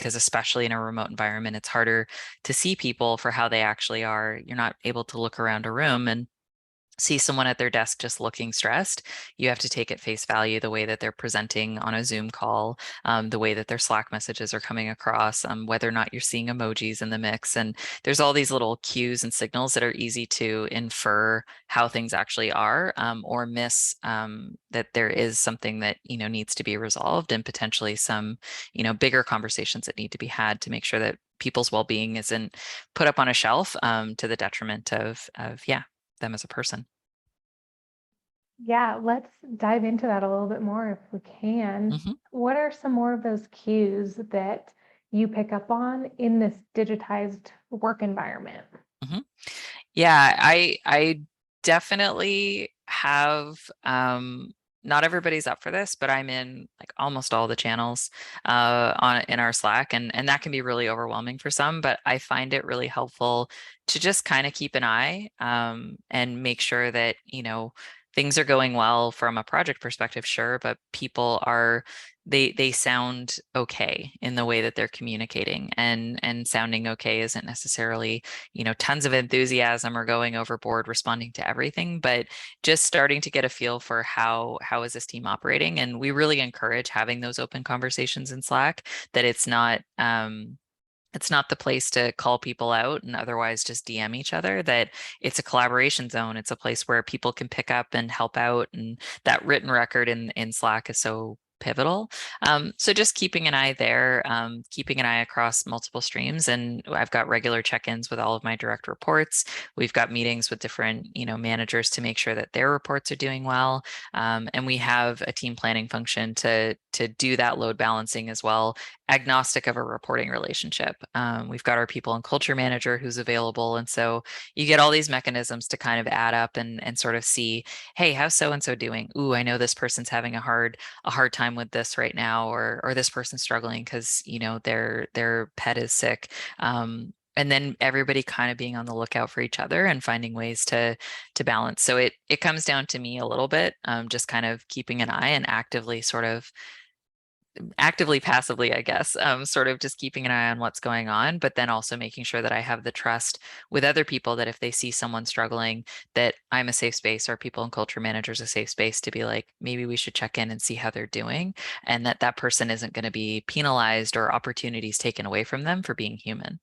because especially in a remote environment, it's harder to see people for how they actually are. You're not able to look around a room and see someone at their desk just looking stressed. You have to take at face value the way that they're presenting on a Zoom call, the way that their Slack messages are coming across, whether or not you're seeing emojis in the mix. And there's all these little cues and signals that are easy to infer how things actually are, or miss that there is something that, needs to be resolved, and potentially some, bigger conversations that need to be had to make sure that people's well-being isn't put up on a shelf, to the detriment of them as a person. Yeah, let's dive into that a little bit more if we can. Mm-hmm. What are some more of those cues that you pick up on in this digitized work environment? Mm-hmm. Yeah, I definitely have not everybody's up for this, but I'm in like almost all the channels on in our Slack, and that can be really overwhelming for some, but I find it really helpful to just kind of keep an eye and make sure that, things are going well from a project perspective, sure, but people are they sound okay in the way that they're communicating, and sounding okay isn't necessarily, tons of enthusiasm or going overboard responding to everything, but just starting to get a feel for how is this team operating. And we really encourage having those open conversations in Slack, that it's not the place to call people out and otherwise just DM each other, that it's a collaboration zone. It's a place where people can pick up and help out. And that written record in Slack is so pivotal. So just keeping an eye there, keeping an eye across multiple streams. And I've got regular check-ins with all of my direct reports. We've got meetings with different, managers to make sure that their reports are doing well. And we have a team planning function to do that load balancing as well, agnostic of a reporting relationship. We've got our people and culture manager who's available. And so you get all these mechanisms to kind of add up and sort of see, hey, how's so-and-so doing? Ooh, I know this person's having a hard time with this right now, or this person's struggling because, their pet is sick. And then everybody kind of being on the lookout for each other and finding ways to balance. So it comes down to me a little bit, just kind of keeping an eye and actively passively, I guess, sort of just keeping an eye on what's going on, but then also making sure that I have the trust with other people that if they see someone struggling, that I'm a safe space, or people and culture managers a safe space to be like, maybe we should check in and see how they're doing, and that person isn't going to be penalized or opportunities taken away from them for being human.